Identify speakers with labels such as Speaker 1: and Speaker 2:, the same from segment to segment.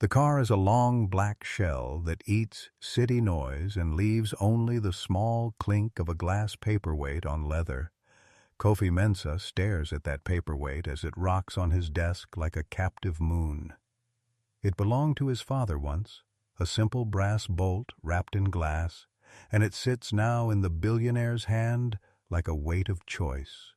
Speaker 1: The car is a long black shell that eats city noise and leaves only the small clink of a glass paperweight on leather. Kofi Mensah stares at that paperweight as it rocks on his desk like a captive moon. It belonged to his father once, a simple brass bolt wrapped in glass, and it sits now in the billionaire's hand like a weight of choice.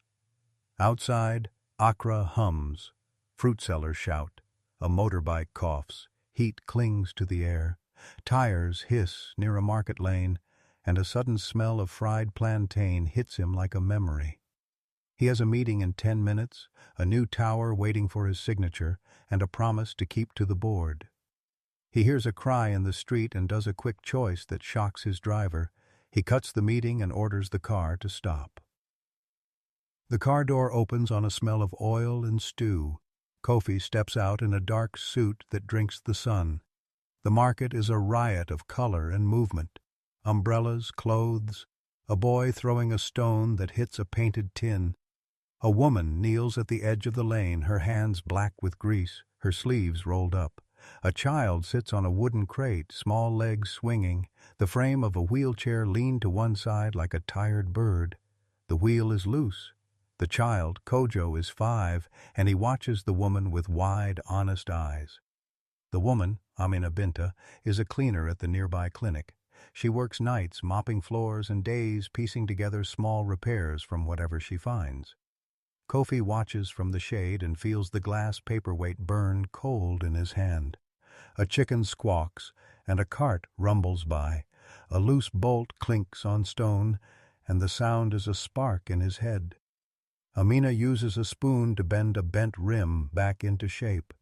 Speaker 1: Outside, Accra hums, fruit sellers shout, a motorbike coughs, heat clings to the air, tires hiss near a market lane, and a sudden smell of fried plantain hits him like a memory. He has a meeting in 10 minutes, a new tower waiting for his signature, and a promise to keep to the board. He hears a cry in the street and does a quick choice that shocks his driver. He cuts the meeting and orders the car to stop. The car door opens on a smell of oil and stew. Kofi steps out in a dark suit that drinks the sun. The market is a riot of color and movement. Umbrellas, clothes, a boy throwing a stone that hits a painted tin. A woman kneels at the edge of the lane, her hands black with grease, her sleeves rolled up. A child sits on a wooden crate, small legs swinging, the frame of a wheelchair leaned to one side like a tired bird. The wheel is loose. The child, Kojo, is 5, and he watches the woman with wide, honest eyes. The woman, Amina Binta, is a cleaner at the nearby clinic. She works nights, mopping floors, and days piecing together small repairs from whatever she finds. Kofi watches from the shade and feels the glass paperweight burn cold in his hand. A chicken squawks, and a cart rumbles by. A loose bolt clinks on stone, and the sound is a spark in his head. Amina uses a spoon to bend a bent rim back into shape.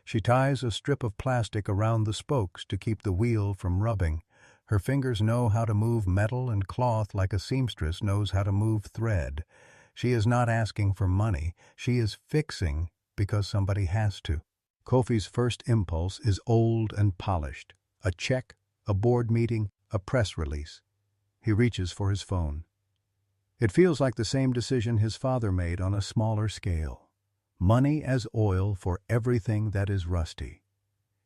Speaker 1: She ties a strip of plastic around the spokes to keep the wheel from rubbing. Her fingers know how to move metal and cloth like a seamstress knows how to move thread. She is not asking for money. She is fixing because somebody has to. Kofi's first impulse is old and polished. A check, a board meeting, a press release. He reaches for his phone. It feels like the same decision his father made on a smaller scale. Money as oil for everything that is rusty.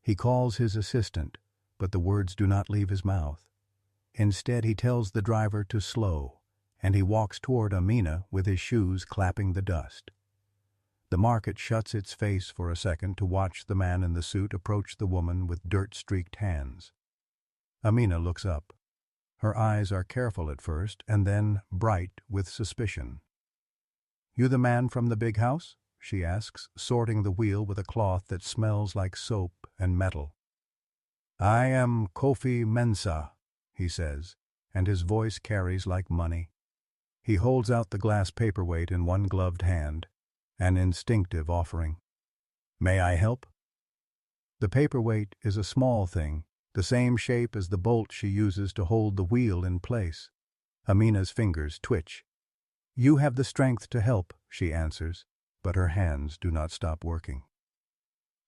Speaker 1: He calls his assistant, but the words do not leave his mouth. Instead, he tells the driver to slow, and he walks toward Amina with his shoes clapping the dust. The market shuts its face for a second to watch the man in the suit approach the woman with dirt-streaked hands. Amina looks up. Her eyes are careful at first, and then bright with suspicion. "You the man from the big house?" she asks, sorting the wheel with a cloth that smells like soap and metal. "I am Kofi Mensah," he says, and his voice carries like money. He holds out the glass paperweight in one gloved hand, an instinctive offering. "May I help?" The paperweight is a small thing, the same shape as the bolt she uses to hold the wheel in place. Amina's fingers twitch. "You have the strength to help," she answers, but her hands do not stop working.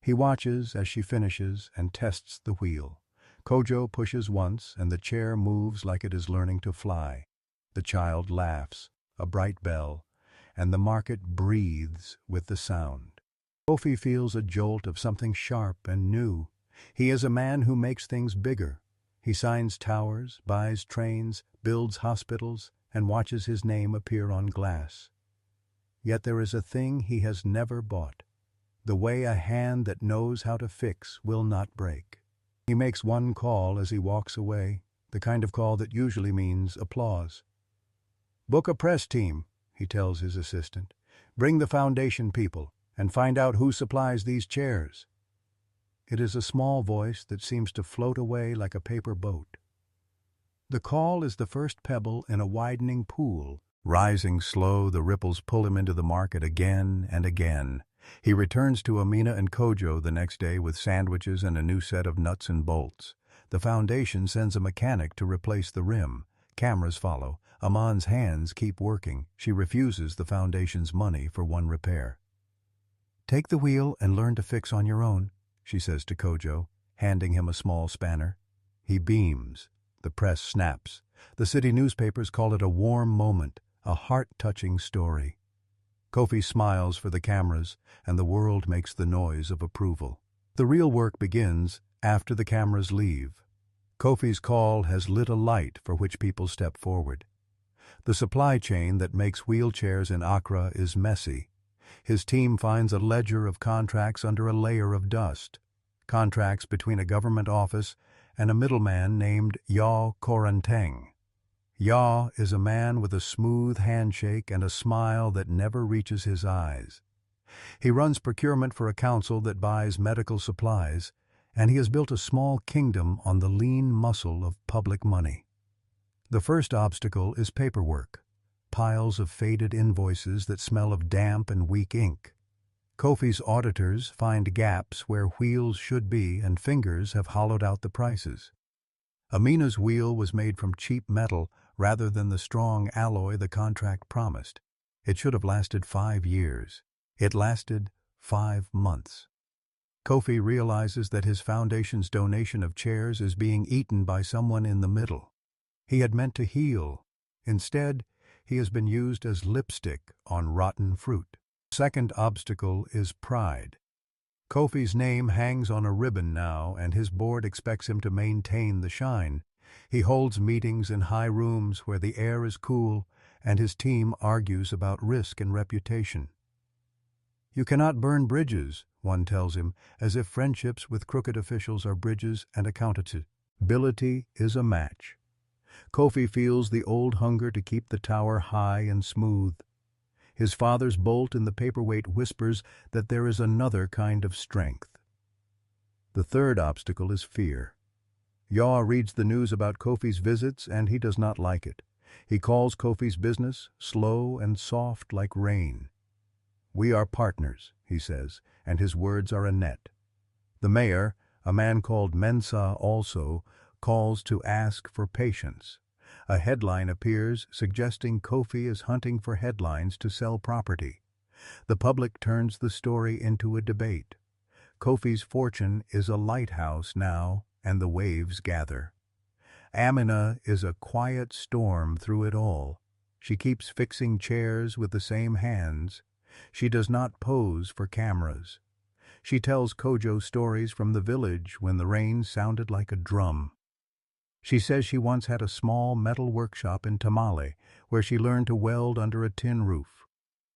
Speaker 1: He watches as she finishes and tests the wheel. Kojo pushes once, and the chair moves like it is learning to fly. The child laughs, a bright bell, and the market breathes with the sound. Kofi feels a jolt of something sharp and new. He is a man who makes things bigger. He signs towers, buys trains, builds hospitals, and watches his name appear on glass. Yet there is a thing he has never bought. The way a hand that knows how to fix will not break. He makes one call as he walks away, the kind of call that usually means applause. "Book a press team," he tells his assistant. "Bring the foundation people, and find out who supplies these chairs." It is a small voice that seems to float away like a paper boat. The call is the first pebble in a widening pool. Rising slow, the ripples pull him into the market again and again. He returns to Amina and Kojo the next day with sandwiches and a new set of nuts and bolts. The foundation sends a mechanic to replace the rim. Cameras follow. Aman's hands keep working. She refuses the foundation's money for one repair. "Take the wheel and learn to fix on your own," she says to Kojo, handing him a small spanner. He beams. The press snaps. The city newspapers call it a warm moment, a heart-touching story. Kofi smiles for the cameras, and the world makes the noise of approval. The real work begins after the cameras leave. Kofi's call has lit a light for which people step forward. The supply chain that makes wheelchairs in Accra is messy. His team finds a ledger of contracts under a layer of dust. Contracts between a government office and a middleman named Yaw Koranteng. Yaw is a man with a smooth handshake and a smile that never reaches his eyes. He runs procurement for a council that buys medical supplies, and he has built a small kingdom on the lean muscle of public money. The first obstacle is paperwork, piles of faded invoices that smell of damp and weak ink. Kofi's auditors find gaps where wheels should be and fingers have hollowed out the prices. Amina's wheel was made from cheap metal rather than the strong alloy the contract promised. It should have lasted 5 years. It lasted 5 months. Kofi realizes that his foundation's donation of chairs is being eaten by someone in the middle. He had meant to heal. Instead, he has been used as lipstick on rotten fruit. Second obstacle is pride. Kofi's name hangs on a ribbon now, and his board expects him to maintain the shine. He holds meetings in high rooms where the air is cool, and his team argues about risk and reputation. "You cannot burn bridges," one tells him, as if friendships with crooked officials are bridges and accountability is a match. Kofi feels the old hunger to keep the tower high and smooth. His father's bolt in the paperweight whispers that there is another kind of strength. The third obstacle is fear. Yaw reads the news about Kofi's visits and he does not like it. He calls Kofi's business slow and soft like rain. "We are partners," he says, and his words are a net. The mayor, a man called Mensah also, calls to ask for patience. A headline appears suggesting Kofi is hunting for headlines to sell property. The public turns the story into a debate. Kofi's fortune is a lighthouse now, and the waves gather. Amina is a quiet storm through it all. She keeps fixing chairs with the same hands. She does not pose for cameras. She tells Kojo stories from the village when the rain sounded like a drum. She says she once had a small metal workshop in Tamale, where she learned to weld under a tin roof.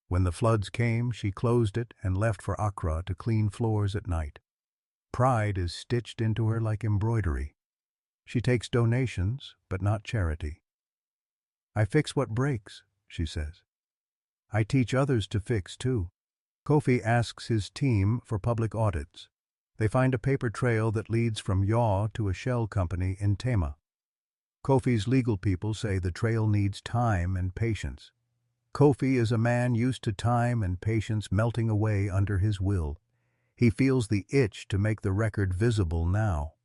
Speaker 1: When the floods came, she closed it and left for Accra to clean floors at night. Pride is stitched into her like embroidery. She takes donations, but not charity. "I fix what breaks," she says. "I teach others to fix, too." Kofi asks his team for public audits. They find a paper trail that leads from Yaw to a shell company in Tema. Kofi's legal people say the trail needs time and patience. Kofi is a man used to time and patience melting away under his will. He feels the itch to make the record visible now.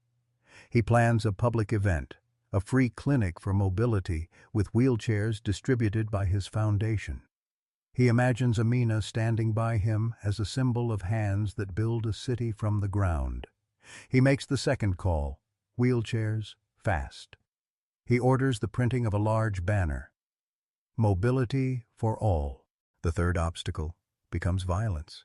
Speaker 1: He plans a public event, a free clinic for mobility with wheelchairs distributed by his foundation. He imagines Amina standing by him as a symbol of hands that build a city from the ground. He makes the second call, wheelchairs, fast. He orders the printing of a large banner. Mobility for all. The third obstacle becomes violence.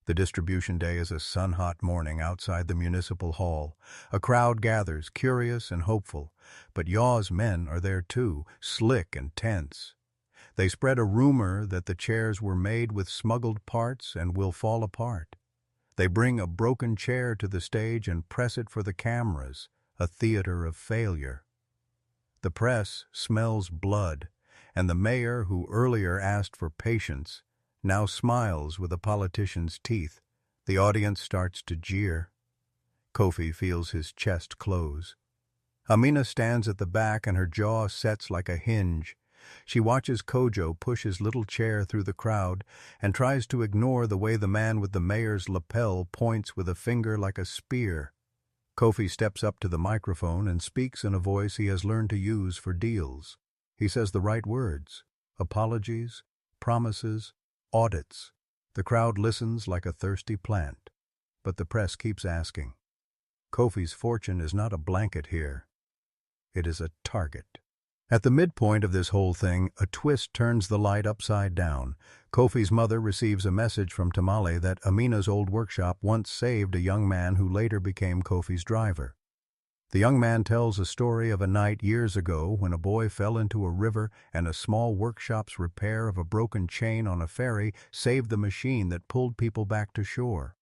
Speaker 1: The distribution day is a sun-hot morning outside the municipal hall. A crowd gathers, curious and hopeful, but Yaw's men are there too, slick and tense. They spread a rumor that the chairs were made with smuggled parts and will fall apart. They bring a broken chair to the stage and press it for the cameras, a theater of failure. The press smells blood, and the mayor, who earlier asked for patience, now smiles with a politician's teeth. The audience starts to jeer. Kofi feels his chest close. Amina stands at the back and her jaw sets like a hinge. She watches Kojo push his little chair through the crowd and tries to ignore the way the man with the mayor's lapel points with a finger like a spear. Kofi steps up to the microphone and speaks in a voice he has learned to use for deals. He says the right words: apologies, promises, audits. The crowd listens like a thirsty plant, but the press keeps asking. Kofi's fortune is not a blanket here. It is a target. At the midpoint of this whole thing, a twist turns the light upside down. Kofi's mother receives a message from Tamale that Amina's old workshop once saved a young man who later became Kofi's driver. The young man tells a story of a night years ago when a boy fell into a river and a small workshop's repair of a broken chain on a ferry saved the machine that pulled people back to shore.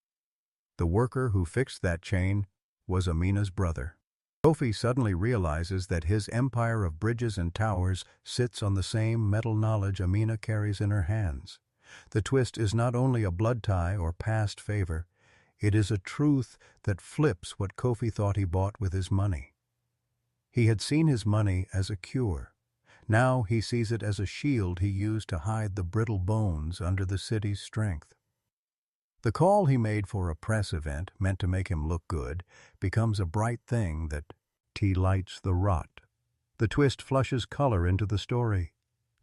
Speaker 1: The worker who fixed that chain was Amina's brother. Kofi suddenly realizes that his empire of bridges and towers sits on the same metal knowledge Amina carries in her hands. The twist is not only a blood tie or past favor, it is a truth that flips what Kofi thought he bought with his money. He had seen his money as a cure. Now he sees it as a shield he used to hide the brittle bones under the city's strength. The call he made for a press event, meant to make him look good, becomes a bright thing that lights the rot. The twist flushes color into the story.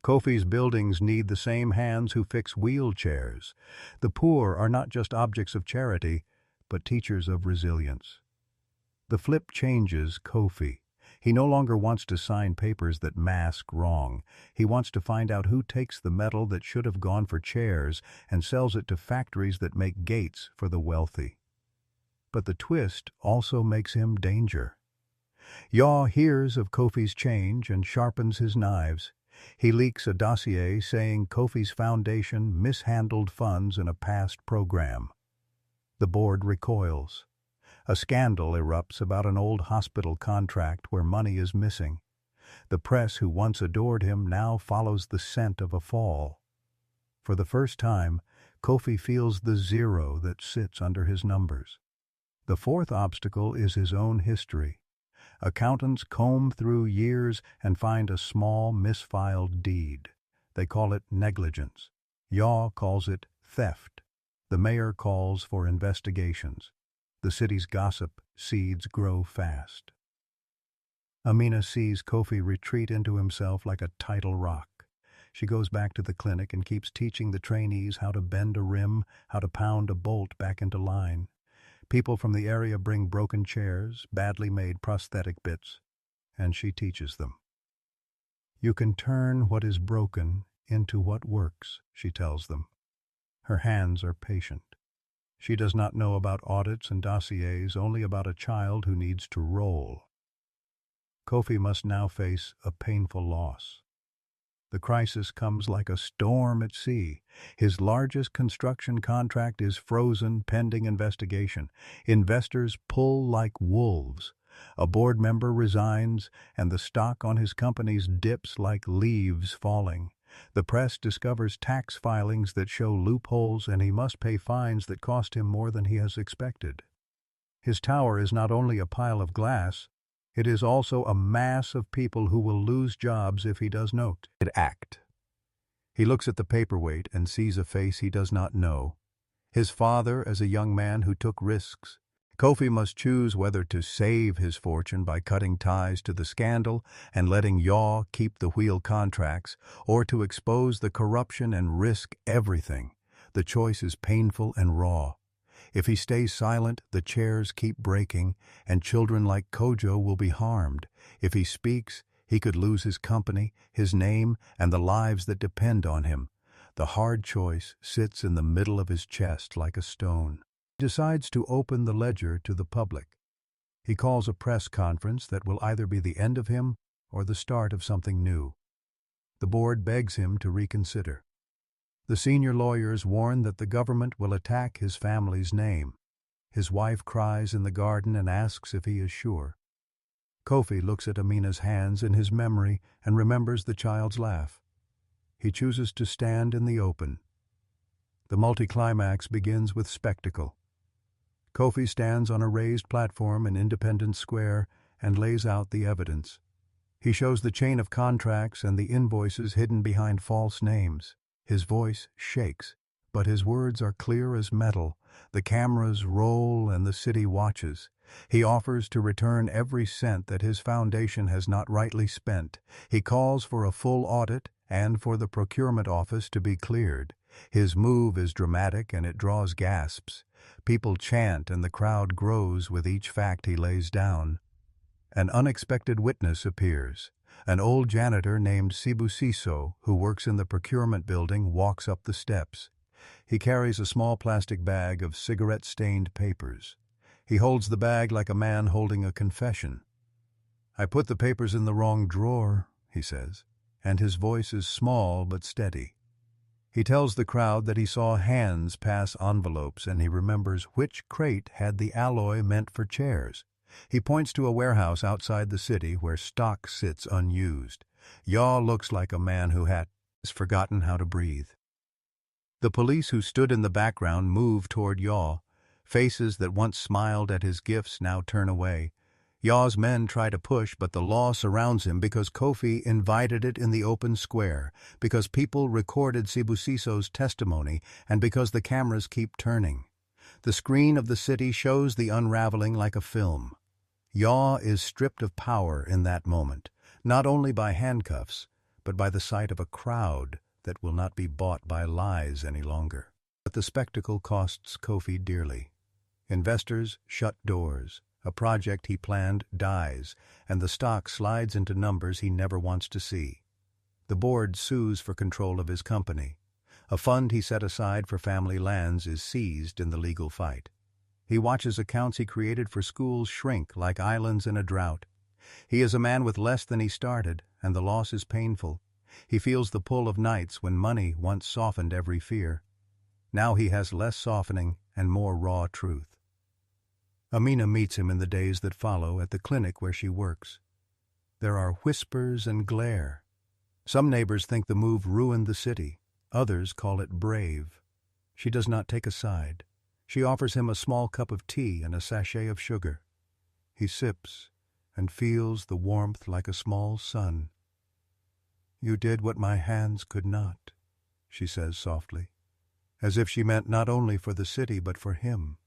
Speaker 1: Kofi's buildings need the same hands who fix wheelchairs. The poor are not just objects of charity, but teachers of resilience. The flip changes Kofi. He no longer wants to sign papers that mask wrong. He wants to find out who takes the metal that should have gone for chairs and sells it to factories that make gates for the wealthy. But the twist also makes him danger. Yaw hears of Kofi's change and sharpens his knives. He leaks a dossier saying Kofi's foundation mishandled funds in a past program. The board recoils. A scandal erupts about an old hospital contract where money is missing. The press who once adored him now follows the scent of a fall. For the first time, Kofi feels the zero that sits under his numbers. The fourth obstacle is his own history. Accountants comb through years and find a small, misfiled deed. They call it negligence. Yaw calls it theft. The mayor calls for investigations. The city's gossip seeds grow fast. Amina sees Kofi retreat into himself like a tidal rock. She goes back to the clinic and keeps teaching the trainees how to bend a rim, how to pound a bolt back into line. People from the area bring broken chairs, badly made prosthetic bits, and she teaches them. You can turn what is broken into what works, she tells them. Her hands are patient. She does not know about audits and dossiers, only about a child who needs to roll. Kofi must now face a painful loss. The crisis comes like a storm at sea. His largest construction contract is frozen pending investigation. Investors pull like wolves. A board member resigns, and the stock on his companies dips like leaves falling. The press discovers tax filings that show loopholes, and he must pay fines that cost him more than he has expected. His tower is not only a pile of glass, it is also a mass of people who will lose jobs if he does not act. He looks at the paperweight and sees a face he does not know. His father as a young man who took risks. Kofi must choose whether to save his fortune by cutting ties to the scandal and letting Yaw keep the wheel contracts, or to expose the corruption and risk everything. The choice is painful and raw. If he stays silent, the chairs keep breaking, and children like Kojo will be harmed. If he speaks, he could lose his company, his name, and the lives that depend on him. The hard choice sits in the middle of his chest like a stone. He decides to open the ledger to the public. He calls a press conference that will either be the end of him or the start of something new. The board begs him to reconsider. The senior lawyers warn that the government will attack his family's name. His wife cries in the garden and asks if he is sure. Kofi looks at Amina's hands in his memory and remembers the child's laugh. He chooses to stand in the open. The multi-climax begins with spectacle. Kofi stands on a raised platform in Independence Square and lays out the evidence. He shows the chain of contracts and the invoices hidden behind false names. His voice shakes, but his words are clear as metal. The cameras roll and the city watches. He offers to return every cent that his foundation has not rightly spent. He calls for a full audit and for the procurement office to be cleared. His move is dramatic and it draws gasps. People chant and the crowd grows with each fact he lays down. An unexpected witness appears. An old janitor named Sibusiso, who works in the procurement building, walks up the steps. He carries a small plastic bag of cigarette-stained papers. He holds the bag like a man holding a confession. "I put the papers in the wrong drawer," he says, and his voice is small but steady. He tells the crowd that he saw hands pass envelopes and he remembers which crate had the alloy meant for chairs. He points to a warehouse outside the city where stock sits unused. Yaw looks like a man who has forgotten how to breathe. The police who stood in the background move toward Yaw. Faces that once smiled at his gifts now turn away. Yaw's men try to push, but the law surrounds him because Kofi invited it in the open square, because people recorded Sibusiso's testimony, and because the cameras keep turning. The screen of the city shows the unraveling like a film. Yaw is stripped of power in that moment, not only by handcuffs, but by the sight of a crowd that will not be bought by lies any longer. But the spectacle costs Kofi dearly. Investors shut doors. A project he planned dies, and the stock slides into numbers he never wants to see. The board sues for control of his company. A fund he set aside for family lands is seized in the legal fight. He watches accounts he created for schools shrink like islands in a drought. He is a man with less than he started, and the loss is painful. He feels the pull of nights when money once softened every fear. Now he has less softening and more raw truth. Amina meets him in the days that follow at the clinic where she works. There are whispers and glare. Some neighbors think the move ruined the city. Others call it brave. She does not take a side. She offers him a small cup of tea and a sachet of sugar. He sips and feels the warmth like a small sun. "You did what my hands could not," she says softly, as if she meant not only for the city but for him.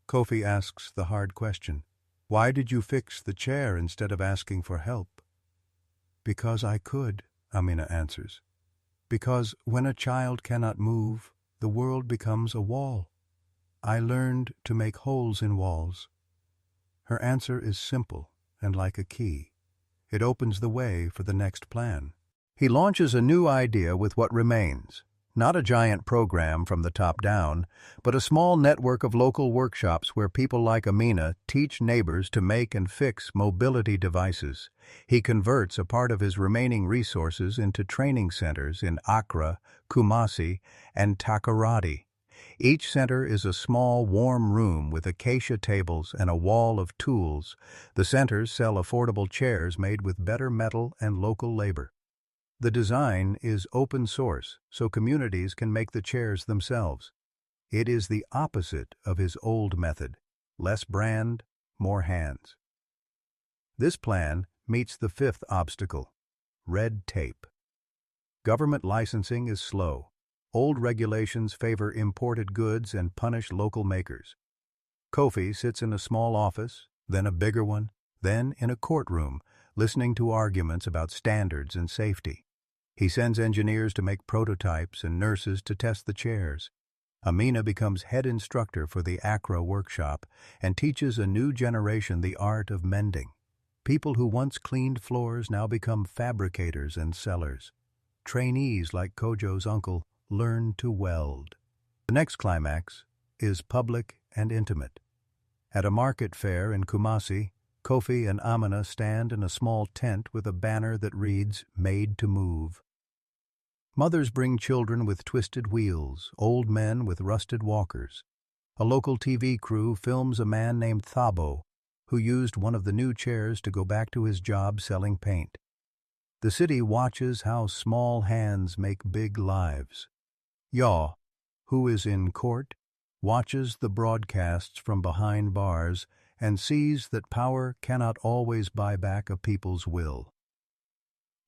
Speaker 1: Kofi asks the hard question, "Why did you fix the chair instead of asking for help?" "Because I could," Amina answers. "Because when a child cannot move, the world becomes a wall. I learned to make holes in walls." Her answer is simple and like a key. It opens the way for the next plan. He launches a new idea with what remains. Not a giant program from the top down, but a small network of local workshops where people like Amina teach neighbors to make and fix mobility devices. He converts a part of his remaining resources into training centers in Accra, Kumasi, and Takoradi. Each center is a small, warm room with acacia tables and a wall of tools. The centers sell affordable chairs made with better metal and local labor. The design is open source, so communities can make the chairs themselves. It is the opposite of his old method: less brand, more hands. This plan meets the fifth obstacle: red tape. Government licensing is slow. Old regulations favor imported goods and punish local makers. Kofi sits in a small office, then a bigger one, then in a courtroom, listening to arguments about standards and safety. He sends engineers to make prototypes and nurses to test the chairs. Amina becomes head instructor for the Accra workshop and teaches a new generation the art of mending. People who once cleaned floors now become fabricators and sellers. Trainees like Kojo's uncle learn to weld. The next climax is public and intimate. At a market fair in Kumasi, Kofi and Amina stand in a small tent with a banner that reads, "Made to Move." Mothers bring children with twisted wheels, old men with rusted walkers. A local TV crew films a man named Thabo, who used one of the new chairs to go back to his job selling paint. The city watches how small hands make big lives. Yaw, who is in court, watches the broadcasts from behind bars and sees that power cannot always buy back a people's will.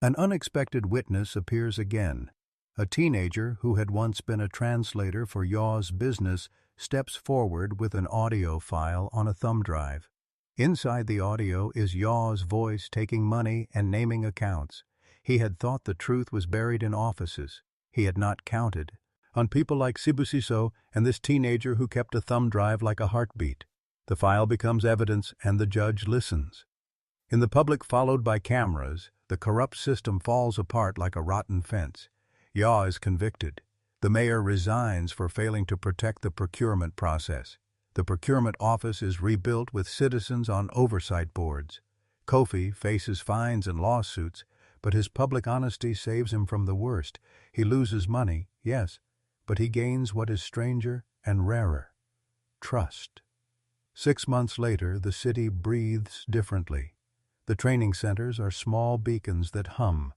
Speaker 1: An unexpected witness appears again. A teenager who had once been a translator for Yaw's business steps forward with an audio file on a thumb drive. Inside the audio is Yaw's voice taking money and naming accounts. He had thought the truth was buried in offices. He had not counted on people like Sibusiso and this teenager who kept a thumb drive like a heartbeat. The file becomes evidence and the judge listens. In the public followed by cameras, The corrupt system falls apart like a rotten fence. Yaw is convicted. The mayor resigns for failing to protect the procurement process. The procurement office is rebuilt with citizens on oversight boards. Kofi faces fines and lawsuits, but his public honesty saves him from the worst. He loses money, yes, but he gains what is stranger and rarer: trust. 6 months later, the city breathes differently. The training centers are small beacons that hum.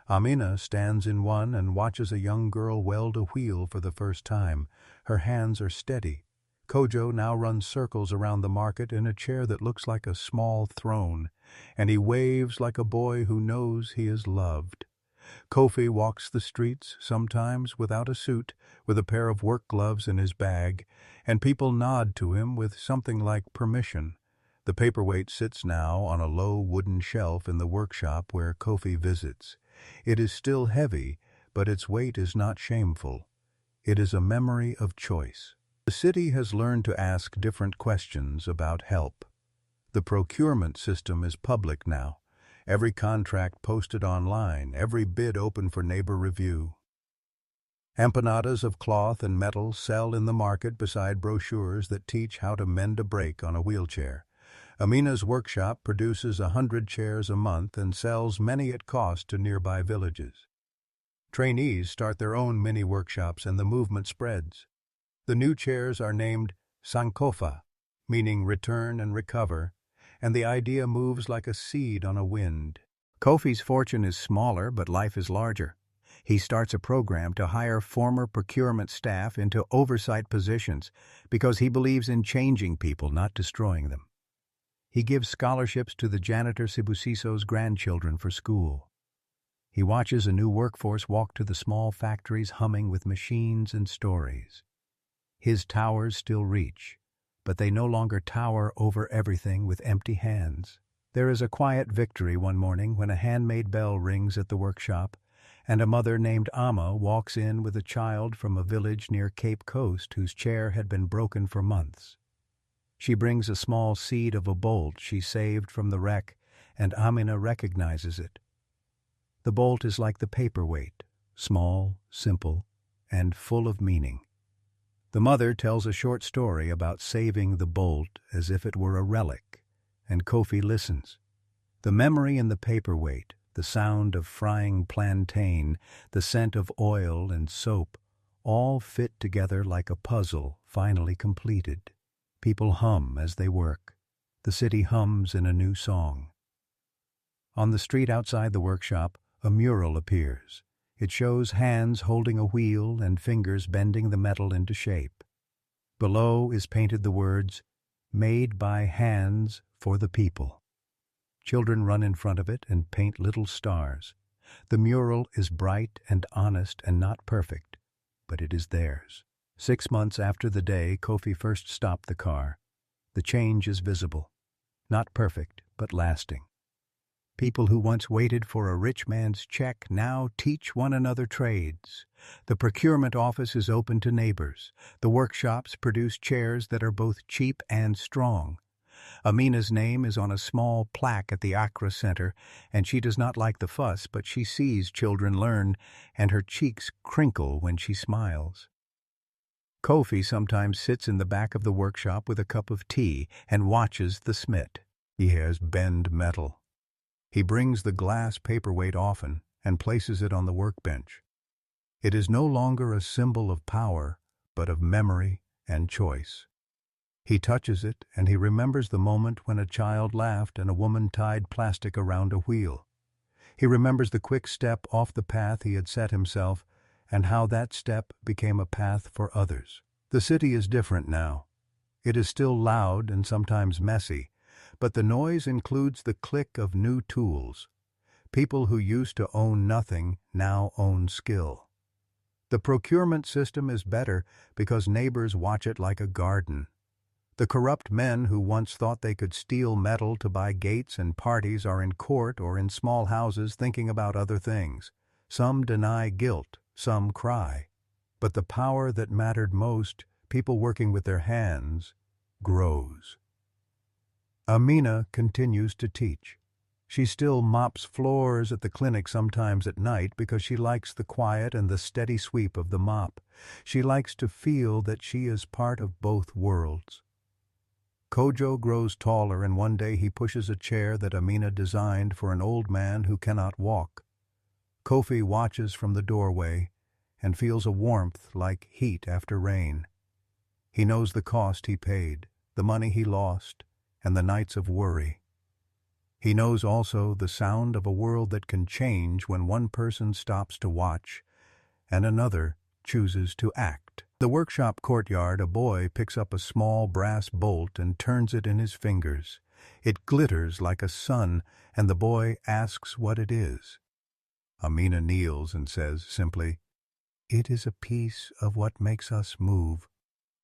Speaker 1: Amina stands in one and watches a young girl weld a wheel for the first time. Her hands are steady. Kojo now runs circles around the market in a chair that looks like a small throne, and he waves like a boy who knows he is loved. Kofi walks the streets, sometimes without a suit, with a pair of work gloves in his bag, and people nod to him with something like permission. The paperweight sits now on a low wooden shelf in the workshop where Kofi visits. It is still heavy, but its weight is not shameful. It is a memory of choice. The city has learned to ask different questions about help. The procurement system is public now. Every contract posted online, every bid open for neighbor review. Empanadas of cloth and metal sell in the market beside brochures that teach how to mend a brake on a wheelchair. Amina's workshop produces 100 chairs a month and sells many at cost to nearby villages. Trainees start their own mini workshops and the movement spreads. The new chairs are named Sankofa, meaning return and recover, and the idea moves like a seed on a wind. Kofi's fortune is smaller, but life is larger. He starts a program to hire former procurement staff into oversight positions because he believes in changing people, not destroying them. He gives scholarships to the janitor Sibusiso's grandchildren for school. He watches a new workforce walk to the small factories humming with machines and stories. His towers still reach, but they no longer tower over everything with empty hands. There is a quiet victory one morning when a handmade bell rings at the workshop, and a mother named Amma walks in with a child from a village near Cape Coast whose chair had been broken for months. She brings a small seed of a bolt she saved from the wreck, and Amina recognizes it. The bolt is like the paperweight, small, simple, and full of meaning. The mother tells a short story about saving the bolt as if it were a relic, and Kofi listens. The memory in the paperweight, the sound of frying plantain, the scent of oil and soap, all fit together like a puzzle finally completed. People hum as they work. The city hums in a new song. On the street outside the workshop, a mural appears. It shows hands holding a wheel and fingers bending the metal into shape. Below is painted the words, "Made by hands for the people." Children run in front of it and paint little stars. The mural is bright and honest and not perfect, but it is theirs. 6 months after the day Kofi first stopped the car, the change is visible. Not perfect, but lasting. People who once waited for a rich man's check now teach one another trades. The procurement office is open to neighbors. The workshops produce chairs that are both cheap and strong. Amina's name is on a small plaque at the Accra Center, and she does not like the fuss, but she sees children learn, and her cheeks crinkle when she smiles. Kofi sometimes sits in the back of the workshop with a cup of tea and watches the smith. He has bend metal. He brings the glass paperweight often and places it on the workbench. It is no longer a symbol of power, but of memory and choice. He touches it and he remembers the moment when a child laughed and a woman tied plastic around a wheel. He remembers the quick step off the path he had set himself and how that step became a path for others. The city is different now. It is still loud and sometimes messy, but the noise includes the click of new tools. People who used to own nothing now own skill. The procurement system is better because neighbors watch it like a garden. The corrupt men who once thought they could steal metal to buy gates and parties are in court or in small houses thinking about other things. Some deny guilt, some cry. But the power that mattered most, people working with their hands, grows. Amina continues to teach. She still mops floors at the clinic sometimes at night because she likes the quiet and the steady sweep of the mop. She likes to feel that she is part of both worlds. Kojo grows taller, and one day he pushes a chair that Amina designed for an old man who cannot walk. Kofi watches from the doorway and feels a warmth like heat after rain. He knows the cost he paid, the money he lost, and the nights of worry. He knows also the sound of a world that can change when one person stops to watch and another chooses to act. The workshop courtyard, a boy picks up a small brass bolt and turns it in his fingers. It glitters like a sun, and the boy asks what it is. Amina kneels and says simply, "It is a piece of what makes us move."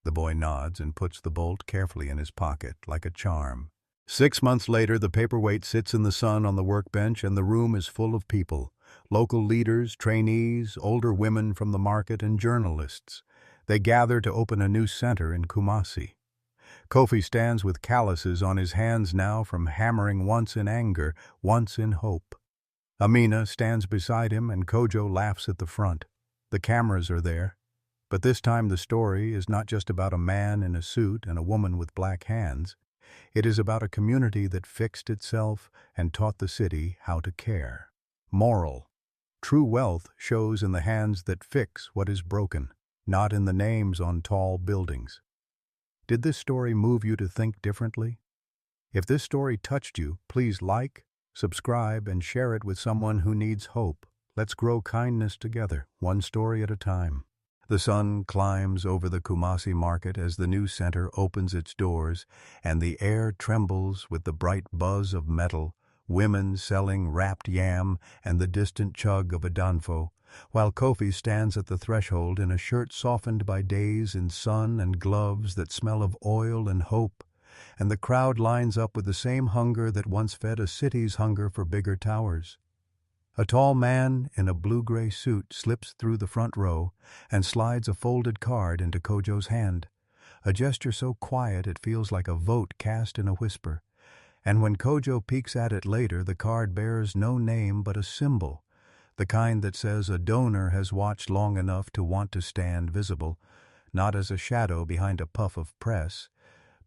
Speaker 1: The boy nods and puts the bolt carefully in his pocket, like a charm. 6 months later, the paperweight sits in the sun on the workbench, and the room is full of people. Local leaders, trainees, older women from the market, and journalists. They gather to open a new center in Kumasi. Kofi stands with calluses on his hands now from hammering once in anger, once in hope. Amina stands beside him, and Kojo laughs at the front. The cameras are there. But this time the story is not just about a man in a suit and a woman with black hands. It is about a community that fixed itself and taught the city how to care. Moral. True wealth shows in the hands that fix what is broken, not in the names on tall buildings. Did this story move you to think differently? If this story touched you, please like, subscribe, and share it with someone who needs hope. Let's grow kindness together, one story at a time. The sun climbs over the Kumasi market as the new center opens its doors, and the air trembles with the bright buzz of metal, women selling wrapped yam, and the distant chug of a danfo, while Kofi stands at the threshold in a shirt softened by days in sun and gloves that smell of oil and hope, and the crowd lines up with the same hunger that once fed a city's hunger for bigger towers. A tall man in a blue-gray suit slips through the front row and slides a folded card into Kojo's hand, a gesture so quiet it feels like a vote cast in a whisper. And when Kojo peeks at it later, the card bears no name but a symbol, the kind that says a donor has watched long enough to want to stand visible, not as a shadow behind a puff of press,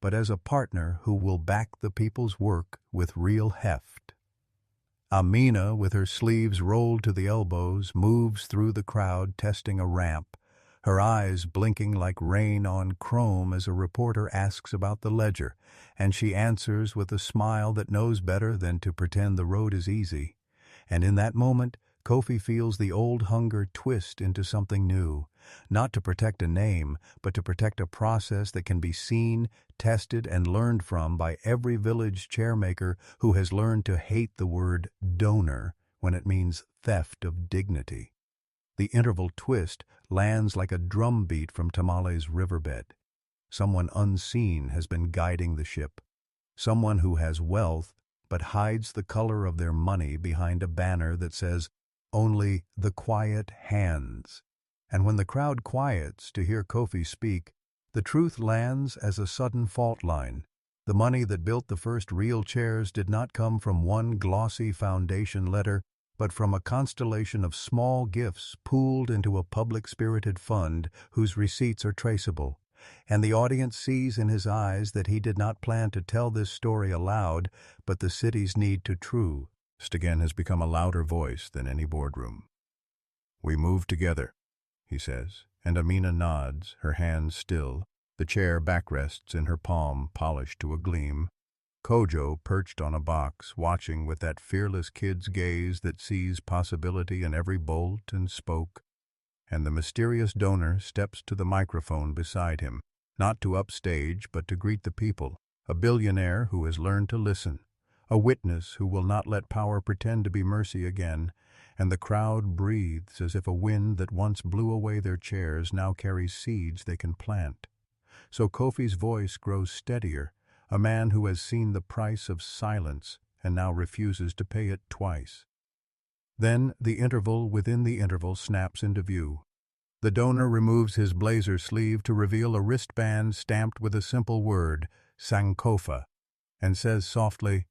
Speaker 1: but as a partner who will back the people's work with real heft. Amina, with her sleeves rolled to the elbows, moves through the crowd testing a ramp, her eyes blinking like rain on chrome as a reporter asks about the ledger, and she answers with a smile that knows better than to pretend the road is easy. And in that moment, Kofi feels the old hunger twist into something new, not to protect a name, but to protect a process that can be seen, tested, and learned from by every village chairmaker who has learned to hate the word donor when it means theft of dignity. The interval twist lands like a drumbeat from Tamale's riverbed. Someone unseen has been guiding the ship. Someone who has wealth but hides the color of their money behind a banner that says, "Only the quiet hands." And when the crowd quiets to hear Kofi speak, the truth lands as a sudden fault line. The money that built the first real chairs did not come from one glossy foundation letter, but from a constellation of small gifts pooled into a public-spirited fund whose receipts are traceable. And the audience sees in his eyes that he did not plan to tell this story aloud, but the city's need to true. Again has become a louder voice than any boardroom. "We move together," he says, and Amina nods, her hands still, the chair backrests in her palm polished to a gleam. Kojo, perched on a box, watching with that fearless kid's gaze that sees possibility in every bolt and spoke, and the mysterious donor steps to the microphone beside him, not to upstage but to greet the people, a billionaire who has learned to listen, a witness who will not let power pretend to be mercy again, and the crowd breathes as if a wind that once blew away their chairs now carries seeds they can plant. So Kofi's voice grows steadier, a man who has seen the price of silence and now refuses to pay it twice. Then the interval within the interval snaps into view. The donor removes his blazer sleeve to reveal a wristband stamped with a simple word, Sankofa, and says softly,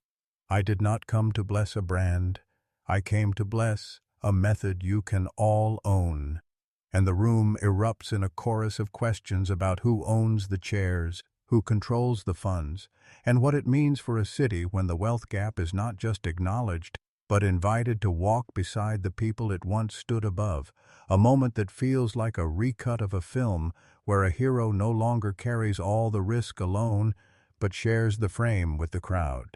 Speaker 1: I did not come to bless a brand. I came to bless a method you can all own. And the room erupts in a chorus of questions about who owns the chairs, who controls the funds, and what it means for a city when the wealth gap is not just acknowledged, but invited to walk beside the people it once stood above, a moment that feels like a recut of a film where a hero no longer carries all the risk alone, but shares the frame with the crowd.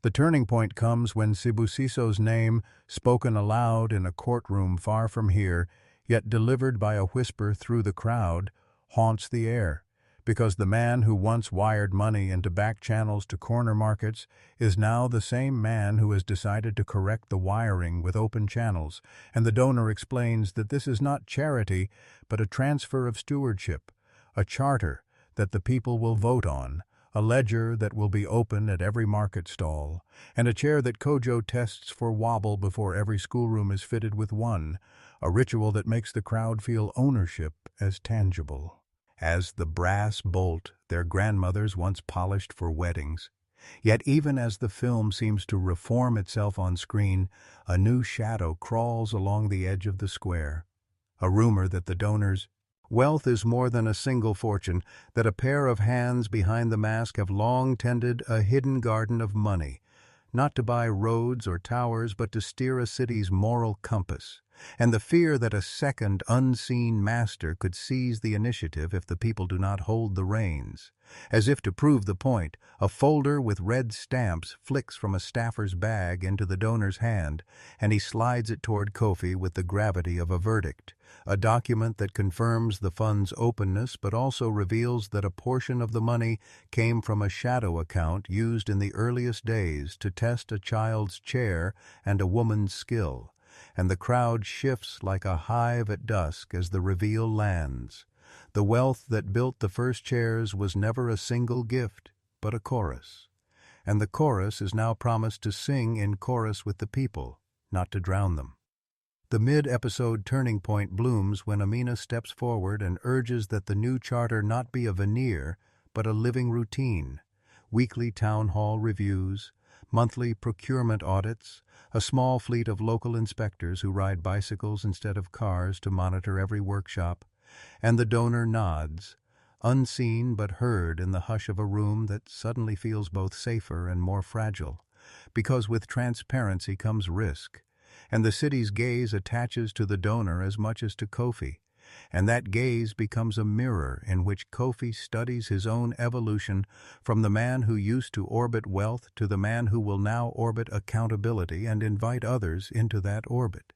Speaker 1: The turning point comes when Sibusiso's name, spoken aloud in a courtroom far from here, yet delivered by a whisper through the crowd, haunts the air, because the man who once wired money into back channels to corner markets is now the same man who has decided to correct the wiring with open channels, and the donor explains that this is not charity, but a transfer of stewardship, a charter that the people will vote on, a ledger that will be open at every market stall, and a chair that Kojo tests for wobble before every schoolroom is fitted with one, a ritual that makes the crowd feel ownership as tangible as the brass bolt their grandmothers once polished for weddings. Yet even as the film seems to reform itself on screen, a new shadow crawls along the edge of the square, a rumor that the donor's wealth is more than a single fortune, that a pair of hands behind the mask have long tended a hidden garden of money, not to buy roads or towers, but to steer a city's moral compass, and the fear that a second unseen master could seize the initiative if the people do not hold the reins. As if to prove the point, a folder with red stamps flicks from a staffer's bag into the donor's hand, and he slides it toward Kofi with the gravity of a verdict, a document that confirms the fund's openness but also reveals that a portion of the money came from a shadow account used in the earliest days to test a child's chair and a woman's skill, and the crowd shifts like a hive at dusk as the reveal lands. The wealth that built the first chairs was never a single gift, but a chorus. And the chorus is now promised to sing in chorus with the people, not to drown them. The mid-episode turning point blooms when Amina steps forward and urges that the new charter not be a veneer, but a living routine. Weekly town hall reviews, monthly procurement audits, a small fleet of local inspectors who ride bicycles instead of cars to monitor every workshop, and the donor nods, unseen but heard in the hush of a room that suddenly feels both safer and more fragile, because with transparency comes risk, and the city's gaze attaches to the donor as much as to Kofi, and that gaze becomes a mirror in which Kofi studies his own evolution from the man who used to orbit wealth to the man who will now orbit accountability and invite others into that orbit.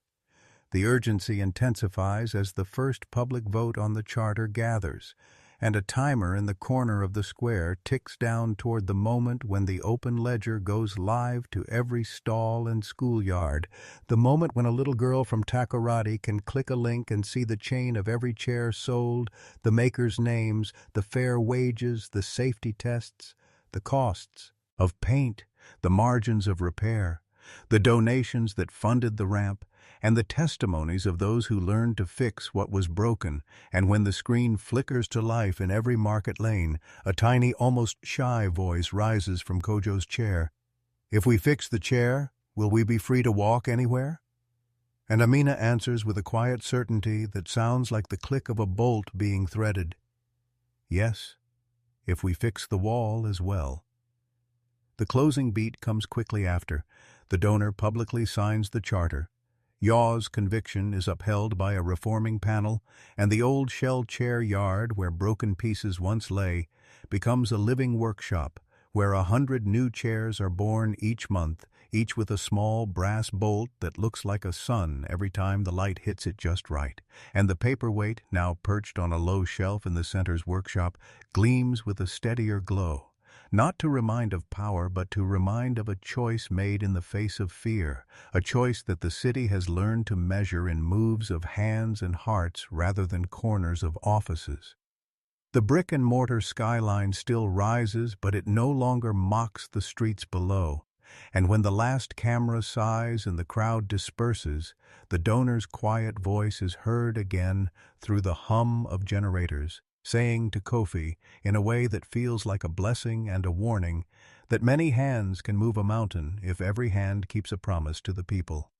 Speaker 1: The urgency intensifies as the first public vote on the charter gathers, and a timer in the corner of the square ticks down toward the moment when the open ledger goes live to every stall and schoolyard, the moment when a little girl from Takoradi can click a link and see the chain of every chair sold, the makers' names, the fair wages, the safety tests, the costs of paint, the margins of repair, the donations that funded the ramp, and the testimonies of those who learned to fix what was broken, and when the screen flickers to life in every market lane, a tiny, almost shy voice rises from Kojo's chair. "If we fix the chair, will we be free to walk anywhere?" And Amina answers with a quiet certainty that sounds like the click of a bolt being threaded. "Yes, if we fix the wall as well." The closing beat comes quickly after. The donor publicly signs the charter. Yaw's conviction is upheld by a reforming panel, and the old shell chair yard where broken pieces once lay becomes a living workshop where 100 new chairs are born each month, each with a small brass bolt that looks like a sun every time the light hits it just right, and the paperweight, now perched on a low shelf in the center's workshop, gleams with a steadier glow. Not to remind of power, but to remind of a choice made in the face of fear, a choice that the city has learned to measure in moves of hands and hearts rather than corners of offices. The brick-and-mortar skyline still rises, but it no longer mocks the streets below, and when the last camera sighs and the crowd disperses, the donor's quiet voice is heard again through the hum of generators, saying to Kofi, in a way that feels like a blessing and a warning, that many hands can move a mountain if every hand keeps a promise to the people.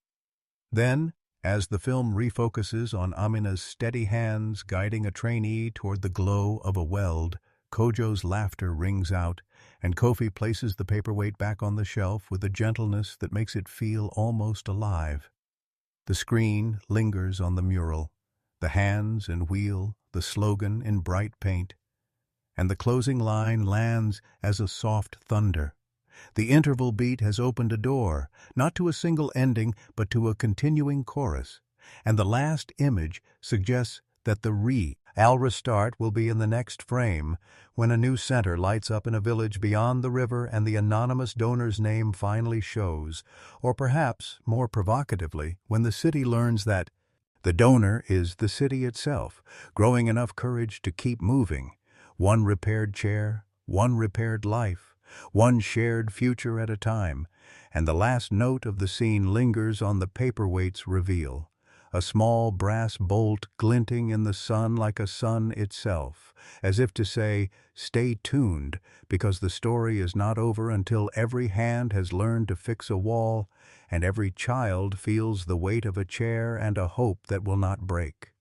Speaker 1: Then, as the film refocuses on Amina's steady hands guiding a trainee toward the glow of a weld, Kojo's laughter rings out, and Kofi places the paperweight back on the shelf with a gentleness that makes it feel almost alive. The screen lingers on the mural, the hands and wheel, the slogan in bright paint, and the closing line lands as a soft thunder. The interval beat has opened a door, not to a single ending, but to a continuing chorus, and the last image suggests that the Al restart will be in the next frame, when a new center lights up in a village beyond the river and the anonymous donor's name finally shows, or perhaps, more provocatively, when the city learns that the donor is the city itself, growing enough courage to keep moving, one repaired chair, one repaired life, one shared future at a time, and the last note of the scene lingers on the paperweight's reveal, a small brass bolt glinting in the sun like a sun itself, as if to say, stay tuned, because the story is not over until every hand has learned to fix a wall, and every child feels the weight of a chair and a hope that will not break.